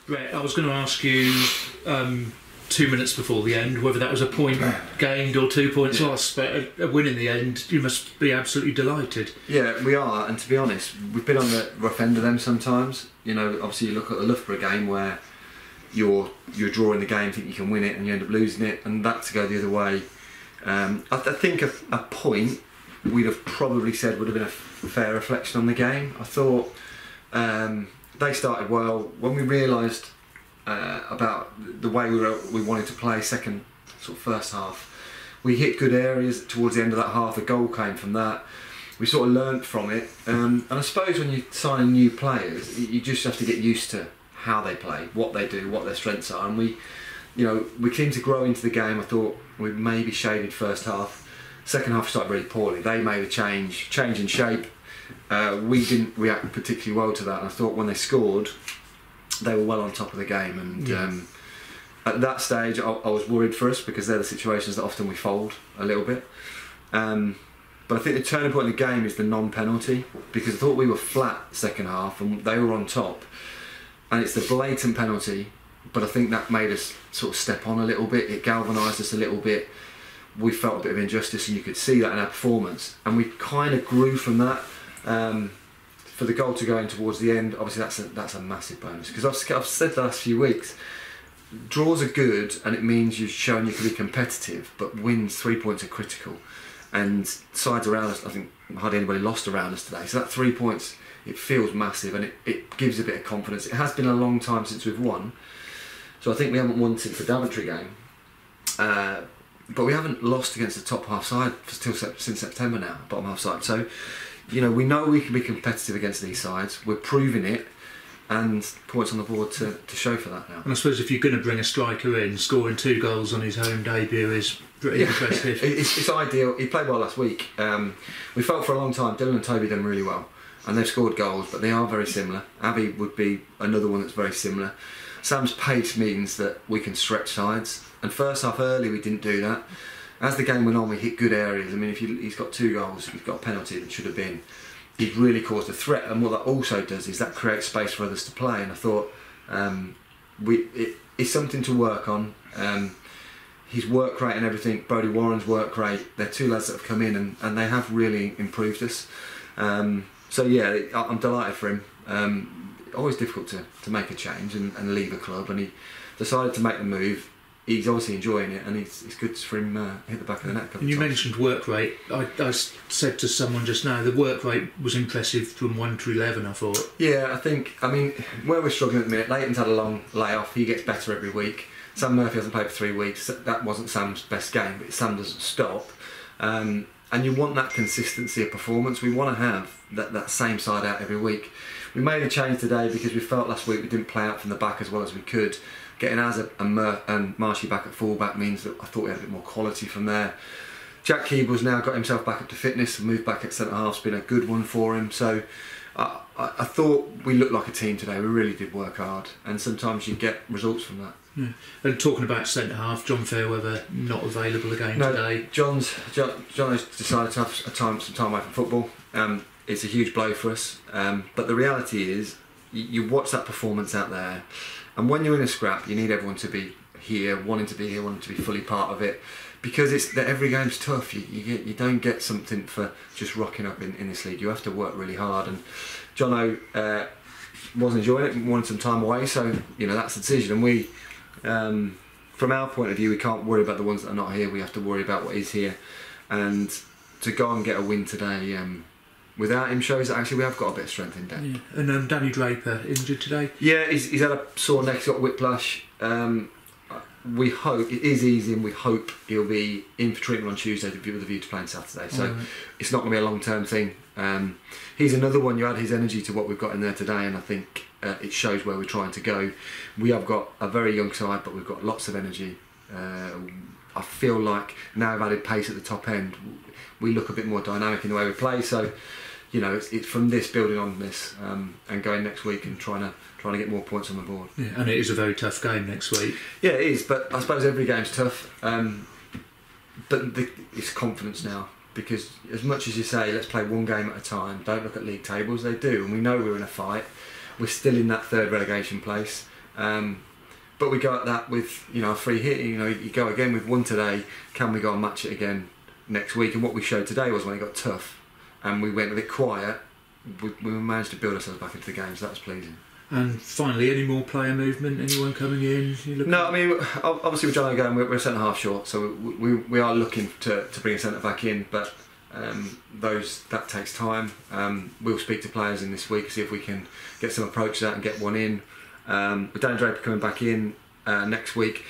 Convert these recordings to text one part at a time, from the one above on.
Brett, I was going to ask you 2 minutes before the end whether that was a point gained or 2 points lost, but a win in the end, you must be absolutely delighted. Yeah, we are, and to be honest, we've been on the rough end of them sometimes. You know, obviously you look at the Loughborough game where you're drawing the game, think you can win it, and you end up losing it, and that to go the other way. I think a point we'd have probably said would have been a fair reflection on the game. I thought they started well. When we realised about the way we wanted to play first half, we hit good areas towards the end of that half. A goal came from that. We sort of learnt from it, and I suppose when you sign new players, you just have to get used to how they play, what they do, what their strengths are, and we came to grow into the game. I thought we maybe shaded first half. Second half started really poorly. They made a change in shape. We didn't react particularly well to that, and I thought when they scored, they were well on top of the game. And at that stage, I was worried for us because they're the situations that often we fold a little bit. But I think the turning point in the game is the non-penalty, because I thought we were flat second half and they were on top. And it's the blatant penalty, but I think that made us sort of step on a little bit. It galvanised us a little bit. We felt a bit of injustice, and you could see that in our performance. And we kind of grew from that. For the goal to go in towards the end, obviously that's a massive bonus. Because I've said the last few weeks, draws are good, and it means you've shown you can be competitive. But wins, 3 points are critical. And sides around us, I think hardly anybody lost around us today. So that 3 points, it feels massive, and it gives a bit of confidence. It has been a long time since we've won. So I think we haven't won since the Daventry game. But we haven't lost against the top half side since September now, bottom half side. So, we know we can be competitive against these sides. We're proving it, and points on the board to show for that now. And I suppose if you're going to bring a striker in, scoring 2 goals on his home debut is pretty impressive. It's ideal. He played well last week. We felt for a long time Dylan and Toby done really well, and they've scored goals, but they are very similar. Abby would be another one that's very similar. Sam's pace means that we can stretch sides, and first half early we didn't do that. As the game went on, we hit good areas. I mean, he's got 2 goals, he's got a penalty that should have been. He's really caused a threat, and what that also does is that creates space for others to play. And I thought it's something to work on. His work rate and everything, Bodie Warren's work rate, they're 2 lads that have come in and they have really improved us. So yeah, I'm delighted for him. Always difficult to make a change and leave a club, and he decided to make the move. He's obviously enjoying it, and it's good for him hit the back of the net a couple of times. You mentioned work rate. I said to someone just now, the work rate was impressive from 1 to 11, I thought. Yeah, I mean, where we're struggling at the minute, Leighton's had a long layoff, he gets better every week. Sam Murphy hasn't played for 3 weeks. That wasn't Sam's best game, but Sam doesn't stop. And you want that consistency of performance. We want to have that same side out every week. We made a change today because we felt last week we didn't play out from the back as well as we could. Getting Azza and Marshy back at full-back means that I thought we had a bit more quality from there. Jack Keeble's now got himself back up to fitness and moved back at centre-half's been a good one for him. So I thought we looked like a team today. We really did work hard, and sometimes you get results from that. Yeah. And talking about centre-half, John Fairweather not available again today. John has decided to have some time away from football. It's a huge blow for us, but the reality is you watch that performance out there, and when you're in a scrap you need everyone to be here, wanting to be fully part of it, because it's that every game's tough. You don't get something for just rocking up in this league. You have to work really hard, and Jono wasn't enjoying it, wanted some time away, so that's the decision. And we from our point of view, we can't worry about the ones that are not here. We have to worry about what is here, and to go and get a win today without him shows that actually we have got a bit of strength in depth. Yeah. And Danny Draper injured today? Yeah, he's had a sore neck, he's got whiplash. We hope, it is easy, and we hope he'll be in for treatment on Tuesday with a view to playing Saturday. So it's not going to be a long-term thing. He's another one, you add his energy to what we've got in there today, and I think it shows where we're trying to go. We have got a very young side, but we've got lots of energy. I feel like now we've added pace at the top end, we look a bit more dynamic in the way we play. So it's from this, building on this, and going next week and trying to get more points on the board. Yeah, and it is a very tough game next week. Yeah, it is, but I suppose every game's tough. But it's confidence now, because as much as you say, let's play one game at a time, don't look at league tables, they do, and we know we're in a fight. We're still in that 3rd relegation place. But we go at that with a free hit. You go again with one today. Can we go and match it again next week? And what we showed today was when it got tough and we went a bit quiet, we managed to build ourselves back into the game. So that was pleasing. And finally, any more player movement? Anyone coming in? No, I mean, obviously with John going, we're a centre half short, so we are looking to bring a centre back in, but that takes time. We'll speak to players in this week, see if we can get some approaches out and get one in. With Danny Draper coming back in next week,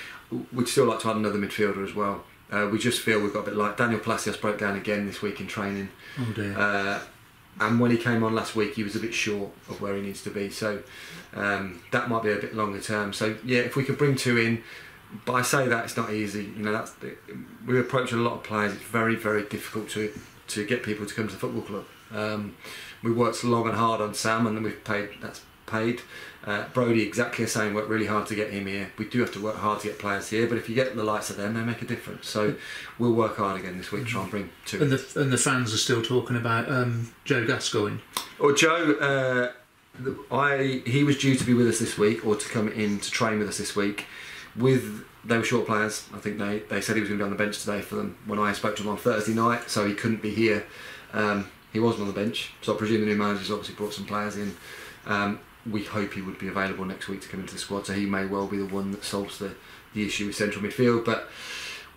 we'd still like to add another midfielder as well. We just feel we've got a bit light. Daniel Palacios broke down again this week in training. Oh dear. And when he came on last week, he was a bit short of where he needs to be. So that might be a bit longer term. So yeah, if we could bring two in, but I say that it's not easy. We approach a lot of players. It's very, very difficult to get people to come to the football club. We worked long and hard on Sam, and then we've paid. That's paid. Brody, exactly the same. Worked really hard to get him here. We do have to work hard to get players here, but if you get the likes of them, they make a difference. So we'll work hard again this week, try and bring two. And the fans are still talking about Joe Gascoigne. Or Joe, he was due to be with us this week, or to come in to train with us this week. They were short players. I think they said he was going to be on the bench today for them when I spoke to him on Thursday night, so he couldn't be here. He wasn't on the bench, so I presume the new manager's obviously brought some players in. We hope he would be available next week to come into the squad, so he may well be the one that solves the issue with central midfield. But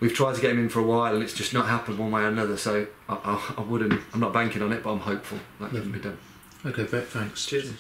we've tried to get him in for a while, and it's just not happened one way or another. So I'm not banking on it, but I'm hopeful that can be done. Okay, thanks. Cheers.